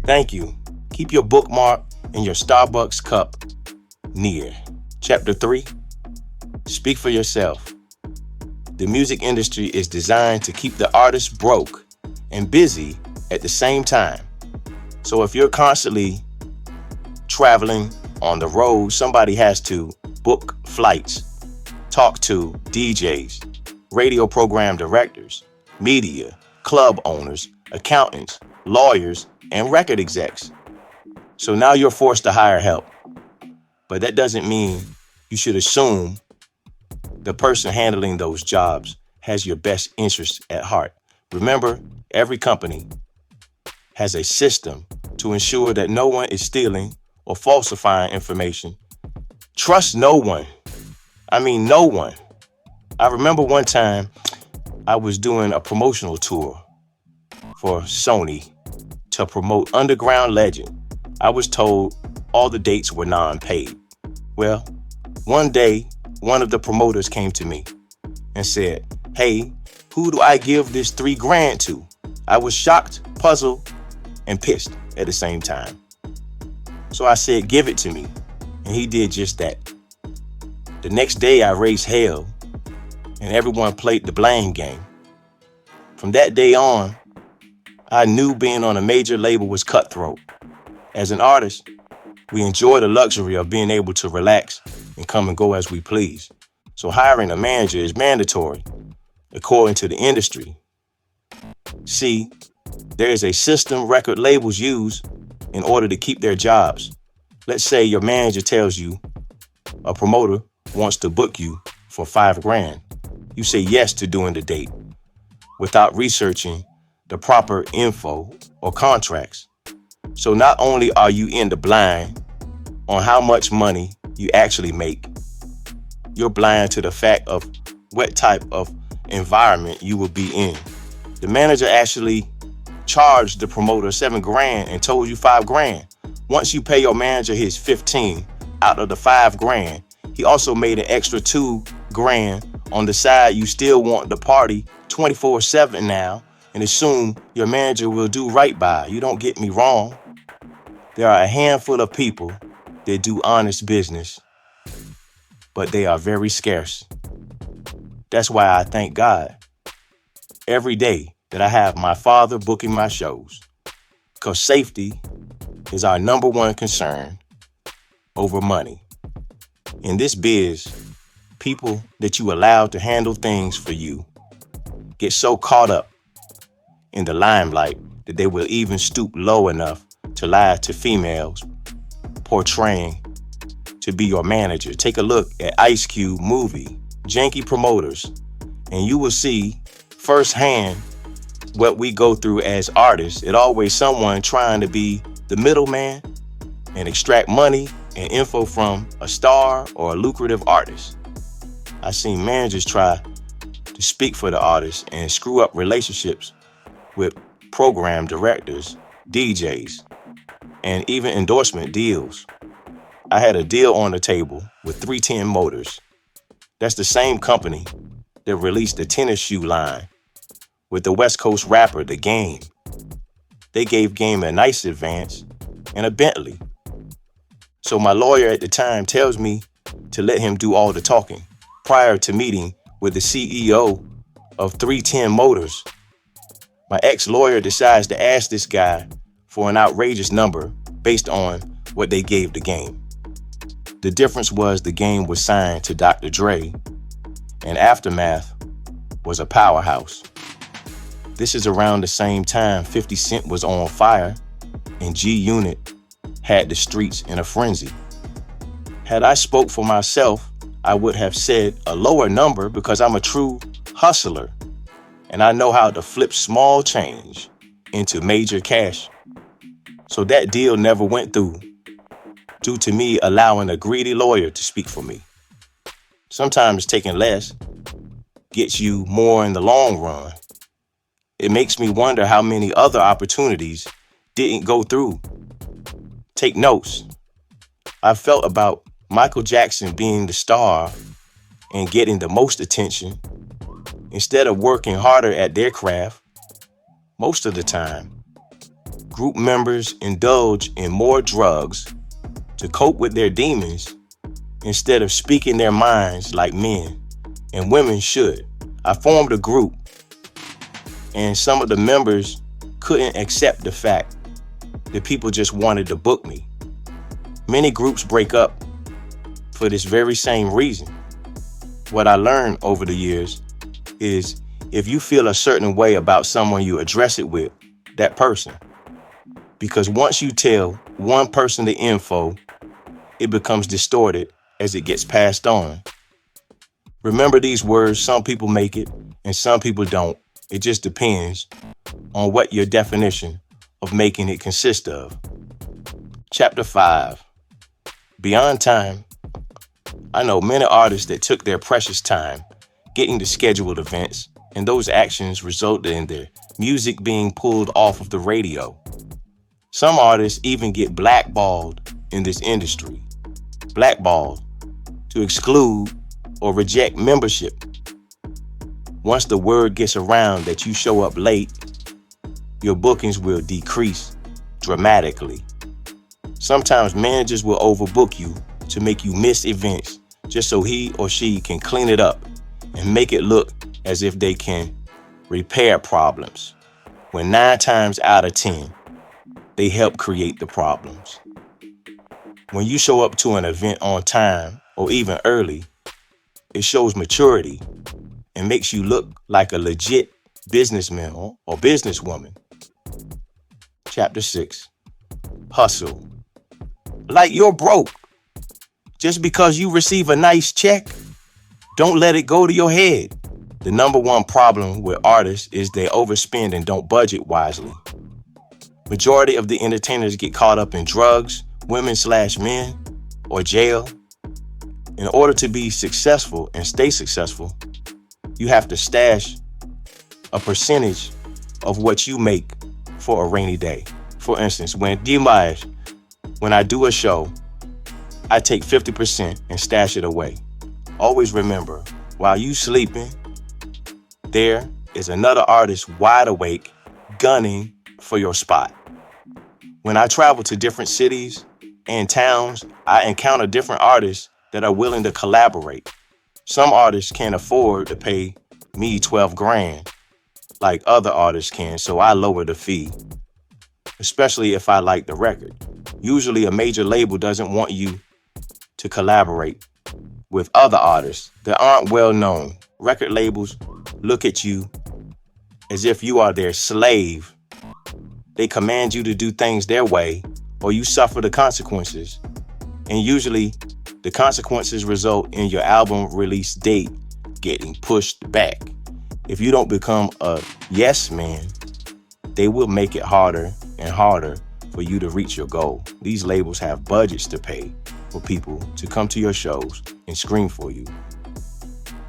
Thank you. Keep your bookmark and your Starbucks cup near. Chapter 3, Speak for Yourself. The music industry is designed to keep the artist broke and busy at the same time. So if you're constantly traveling on the road, somebody has to book flights, talk to DJs, radio program directors, media, club owners, accountants, lawyers, and record execs. So now you're forced to hire help. But that doesn't mean you should assume the person handling those jobs has your best interests at heart. Remember, every company has a system to ensure that no one is stealing or falsifying information. Trust no one. I mean, no one. I remember one time I was doing a promotional tour for Sony to promote Underground Legend. I was told all the dates were non-paid. Well, one day, one of the promoters came to me and said, "Hey, who do I give this $3,000 to?" I was shocked, puzzled, and pissed at the same time. So I said, "Give it to me." And he did just that. The next day I raised hell and everyone played the blame game. From that day on, I knew being on a major label was cutthroat. As an artist, we enjoy the luxury of being able to relax and come and go as we please. So hiring a manager is mandatory, according to the industry. See, there is a system record labels use in order to keep their jobs. Let's say your manager tells you a promoter wants to book you for $5,000. You say yes to doing the date without researching the proper info or contracts. So not only are you in the blind on how much money you actually make, you're blind to the fact of what type of environment you will be in. The manager actually charged the promoter $7,000 and told you $5,000. Once you pay your manager his 15 out of the $5,000, he also made an extra $2,000 on the side. You still want the party 24/7 now and assume your manager will do right by. You don't get me wrong. There are a handful of people that do honest business, but they are very scarce. That's why I thank God every day that I have my father booking my shows, because safety is our number one concern over money. In this biz, people that you allow to handle things for you get so caught up in the limelight that they will even stoop low enough to lie to females portraying to be your manager. Take a look at Ice Cube movie, Janky Promoters, and you will see firsthand what we go through as artists. It always someone trying to be the middleman and extract money and info from a star or a lucrative artist. I've seen managers try to speak for the artist and screw up relationships with program directors, DJs, and even endorsement deals. I had a deal on the table with 310 Motors. That's the same company that released the tennis shoe line with the West Coast rapper, The Game. They gave Game a nice advance and a Bentley. So my lawyer at the time tells me to let him do all the talking prior to meeting with the CEO of 310 Motors. My ex-lawyer decides to ask this guy for an outrageous number based on what they gave The Game. The difference was The Game was signed to Dr. Dre, and Aftermath was a powerhouse. This is around the same time 50 Cent was on fire and G-Unit had the streets in a frenzy. Had I spoke for myself, I would have said a lower number because I'm a true hustler and I know how to flip small change into major cash. So that deal never went through due to me allowing a greedy lawyer to speak for me. Sometimes taking less gets you more in the long run. It makes me wonder how many other opportunities didn't go through. Take notes. I felt about Michael Jackson being the star and getting the most attention. Instead of working harder at their craft, Most of the time, group members indulge in more drugs to cope with their demons instead of speaking their minds like men and women should. I formed a group, and some of the members couldn't accept the fact that people just wanted to book me. Many groups break up for this very same reason. What I learned over the years is if you feel a certain way about someone, you address it with that person. Because once you tell one person the info, it becomes distorted as it gets passed on. Remember these words, some people make it and some people don't. It just depends on what your definition of making it consists of. Chapter 5. Beyond time. I know many artists that took their precious time getting to scheduled events, and those actions resulted in their music being pulled off of the radio. Some artists even get blackballed in this industry. Blackballed to exclude or reject membership. Once the word gets around that you show up late, your bookings will decrease dramatically. Sometimes managers will overbook you to make you miss events just so he or she can clean it up and make it look as if they can repair problems, when 9 times out of 10, they help create the problems. When you show up to an event on time or even early, it shows maturity and makes you look like a legit businessman or businesswoman. Chapter 6. Hustle. Like you're broke. Just because you receive a nice check, don't let it go to your head. The number one problem with artists is they overspend and don't budget wisely. Majority of the entertainers get caught up in drugs, women/men, or jail. In order to be successful and stay successful, you have to stash a percentage of what you make for a rainy day. For instance, when I do a show, I take 50% and stash it away. Always remember, while you sleeping, there is another artist wide awake, gunning for your spot. When I travel to different cities and towns, I encounter different artists that are willing to collaborate. Some artists can't afford to pay me 12 grand like other artists can, so I lower the fee, especially if I like the record. Usually a major label doesn't want you to collaborate with other artists that aren't well known. Record labels look at you as if you are their slave. They command you to do things their way, or you suffer the consequences. And usually the consequences result in your album release date getting pushed back. If you don't become a yes man, they will make it harder and harder for you to reach your goal. These labels have budgets to pay for people to come to your shows and scream for you.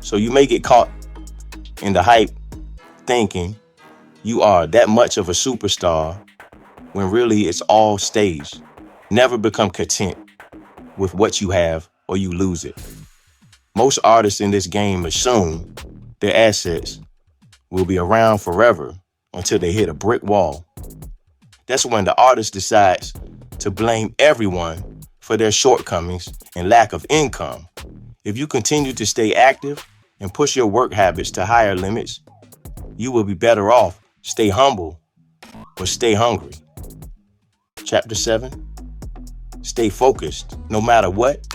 So you may get caught in the hype thinking you are that much of a superstar when really it's all staged. Never become content with what you have or you lose it. Most artists in this game assume their assets will be around forever until they hit a brick wall. That's when the artist decides to blame everyone for their shortcomings and lack of income. If you continue to stay active and push your work habits to higher limits, you will be better off. Stay humble, but stay hungry. Chapter 7. Stay focused no matter what.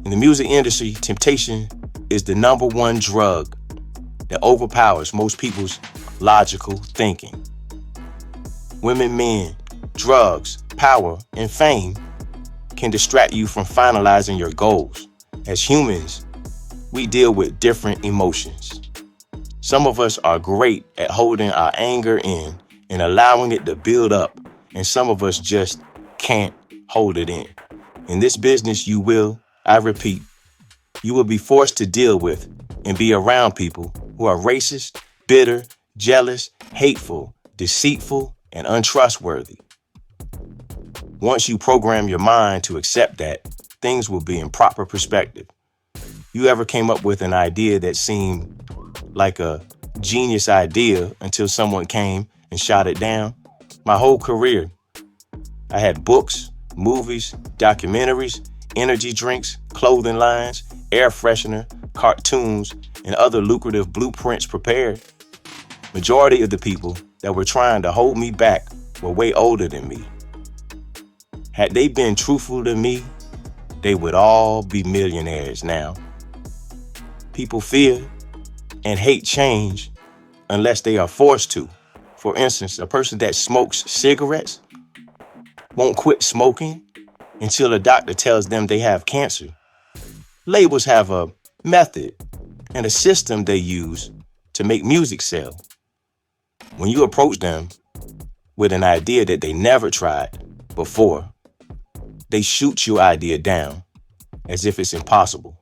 In the music industry, temptation is the number one drug that overpowers most people's logical thinking. Women, men, drugs, power, and fame can distract you from finalizing your goals. As humans, we deal with different emotions. Some of us are great at holding our anger in and allowing it to build up, and some of us just can't hold it in. In this business, you will be forced to deal with and be around people who are racist, bitter, jealous, hateful, deceitful, and untrustworthy. Once you program your mind to accept that, things will be in proper perspective. You ever came up with an idea that seemed like a genius idea until someone came and shot it down. My whole career, I had books, movies, documentaries, energy drinks, clothing lines, air freshener, cartoons, and other lucrative blueprints prepared. Majority of the people that were trying to hold me back were way older than me. Had they been truthful to me, they would all be millionaires now. People fear and hate change unless they are forced to. For instance, a person that smokes cigarettes won't quit smoking until a doctor tells them they have cancer. Labels have a method and a system they use to make music sell. When you approach them with an idea that they never tried before, they shoot your idea down as if it's impossible.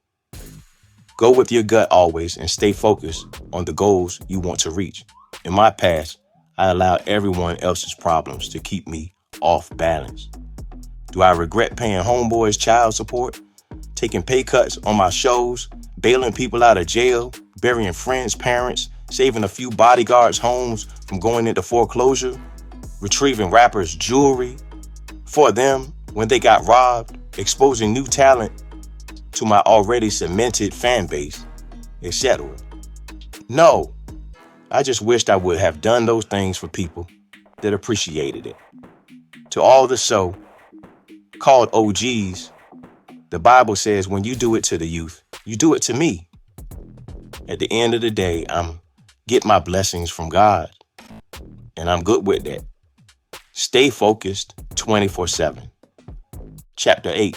Go with your gut always and stay focused on the goals you want to reach. In my past, I allowed everyone else's problems to keep me off balance. Do I regret paying homeboys child support, taking pay cuts on my shows, bailing people out of jail, burying friends' parents, saving a few bodyguards' homes from going into foreclosure, retrieving rappers' jewelry for them when they got robbed, exposing new talent to my already cemented fan base, etc.? No, I just wished I would have done those things for people that appreciated it. To all the so-called OGs, the Bible says when you do it to the youth, you do it to me. At the end of the day, I'm get my blessings from God, and I'm good with that. Stay focused 24/7. Chapter 8.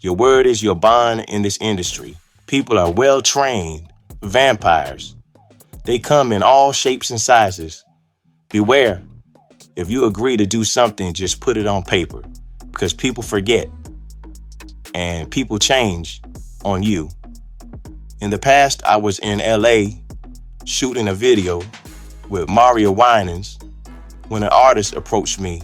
Your word is your bond in this industry. People are well-trained vampires. They come in all shapes and sizes. Beware. If you agree to do something, just put it on paper, because people forget and people change on you. In the past, I was in LA shooting a video with Mario Winans when an artist approached me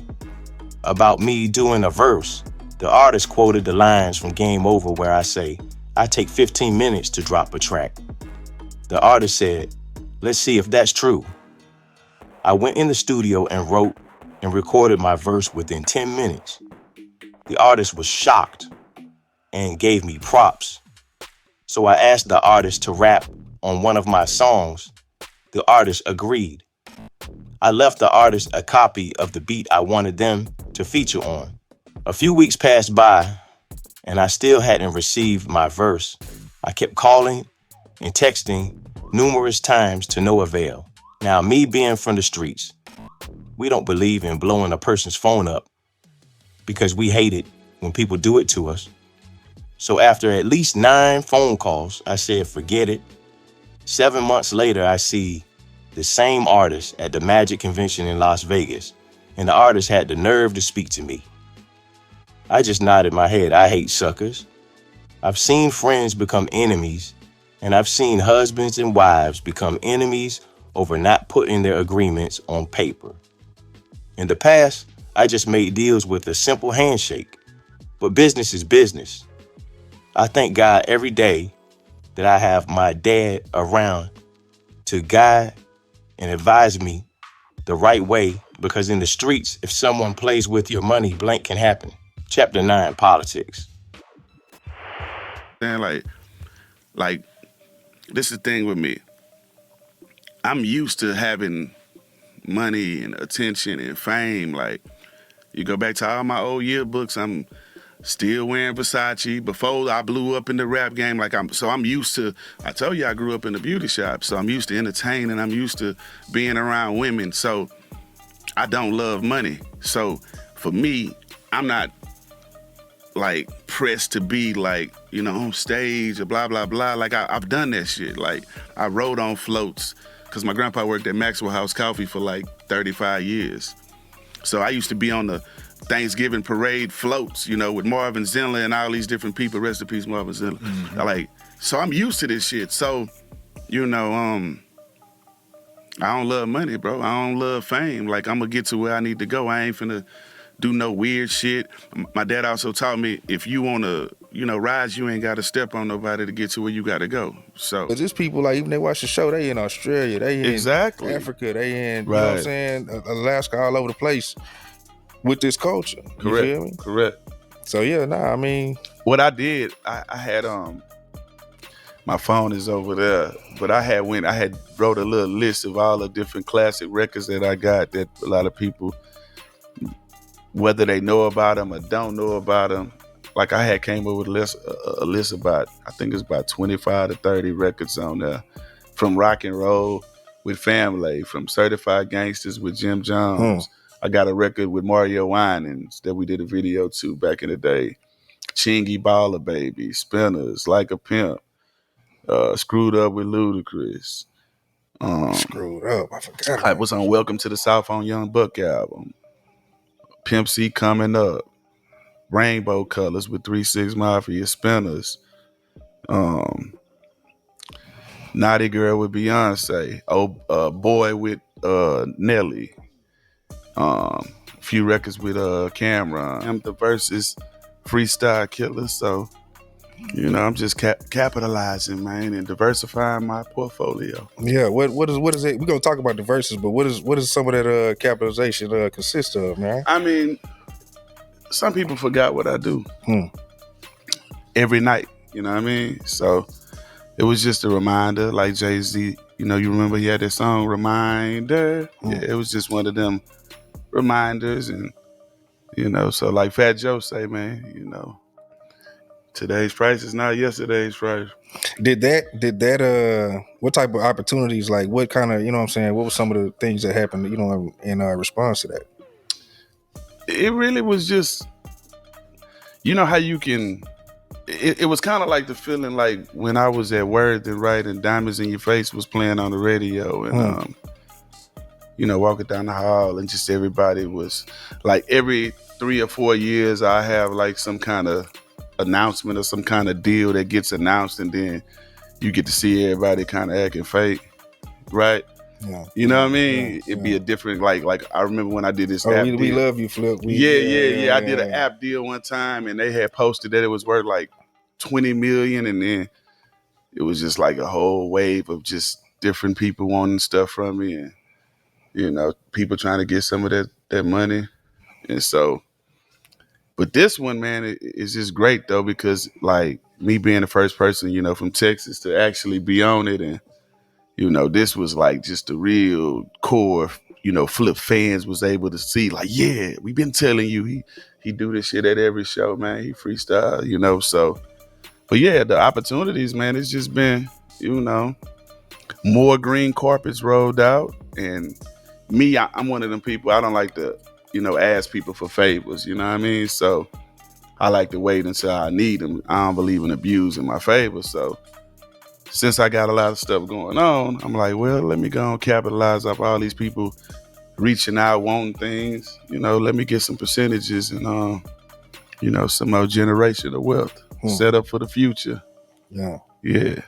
about me doing a verse. The artist quoted the lines from Game Over where I say, I take 15 minutes to drop a track. The artist said, let's see if that's true. I went in the studio and wrote and recorded my verse within 10 minutes. The artist was shocked and gave me props. So I asked the artist to rap on one of my songs. The artist agreed. I left the artist a copy of the beat I wanted them to feature on. A few weeks passed by and I still hadn't received my verse. I kept calling and texting numerous times to no avail. Now, me being from the streets, we don't believe in blowing a person's phone up because we hate it when people do it to us. So after at least 9 phone calls, I said, forget it. 7 months later, I see the same artist at the Magic Convention in Las Vegas, and the artist had the nerve to speak to me. I just nodded my head. I hate suckers. I've seen friends become enemies, and I've seen husbands and wives become enemies over not putting their agreements on paper. In the past, I just made deals with a simple handshake, but business is business. I thank God every day that I have my dad around to guide and advise me the right way, because in the streets, if someone plays with your money, blank can happen. Chapter 9, Politics. And like this is the thing with me. I'm used to having money and attention and fame. Like, you go back to all my old yearbooks, I'm still wearing Versace before I blew up in the rap game. I'm used to, I told you I grew up in the beauty shop, so I'm used to entertaining, I'm used to being around women, so I don't love money. So for me, I'm not like pressed to be like, on stage or blah, blah, blah. Like I've done that shit. Like I rode on floats because my grandpa worked at Maxwell House Coffee for like 35 years. So I used to be on the Thanksgiving parade floats, with Marvin Zinler and all these different people. Rest in peace, Marvin Zinler. Mm-hmm. So I'm used to this shit. So, I don't love money, bro. I don't love fame. Like, I'm gonna get to where I need to go. I ain't finna do no weird shit. My dad also taught me, if you wanna rides you ain't got to step on nobody to get to where you got to go. So But just people like, even they watch the show, they in Australia, they in exactly Africa, they in, right. You know what I'm saying, Alaska, all over the place with this culture. You feel me? Correct. So yeah, I mean, what I did, I had my phone is over there, but I had wrote a little list of all the different classic records that I got that a lot of people, whether they know about them or don't know about them, like I had came up with a list about, I think it's about 25 to 30 records on there, from rock and roll with Family, from Certified Gangsters with Jim Jones. I got a record with Mario Winans that we did a video to back in the day. Chingy Baller Baby, Spinners, Like a Pimp, Screwed Up with Ludacris. Screwed Up, I forgot. I was on Welcome to the South on Young Buck album. Pimp C Coming Up. Rainbow Colors with 3 6 Mafia, Spinners. Naughty Girl with Beyonce. Boy with Nelly. A few records with Cameron. I'm the Versus Freestyle Killer. So, I'm just capitalizing, man, and diversifying my portfolio. Yeah, what is it? We're gonna talk about the verses, but what is some of that capitalization consist of, man? I mean, some people forgot what I do every night. You know what I mean? So it was just a reminder, like Jay-Z. You remember he had that song Reminder. Yeah, it was just one of them reminders, and so like Fat Joe say, man, today's price is not yesterday's price. Did that what type of opportunities, like what kind of, what were some of the things that happened, in response to that? It really was just, how you can, it was kind of like the feeling like when I was at Word and Right and Diamonds in Your Face was playing on the radio, and walking down the hall, and just everybody was like, every 3 or 4 years I have like some kind of announcement or some kind of deal that gets announced, and then you get to see everybody kind of acting fake, right? Yeah. You know what I mean? It'd be a different, like I remember when I did this app we deal. love you, Flip. Yeah. I did an app deal one time, and they had posted that it was worth like 20 million, and then it was just like a whole wave of just different people wanting stuff from me, and people trying to get some of that money. And so, but this one, man, it's just great though, because like me being the first person, from Texas to actually be on it, and this was like just the real core, Flip fans was able to see, like, yeah, we've been telling you he do this shit at every show, man. He freestyle, so. But yeah, the opportunities, man, it's just been, more green carpets rolled out. And me, I'm one of them people, I don't like to, ask people for favors, you know what I mean? So I like to wait until I need them. I don't believe in abusing my favors. So since I got a lot of stuff going on, I'm like, well, let me go and capitalize off all these people reaching out, wanting things, let me get some percentages and, some more generational wealth set up for the future. Yeah. Yeah.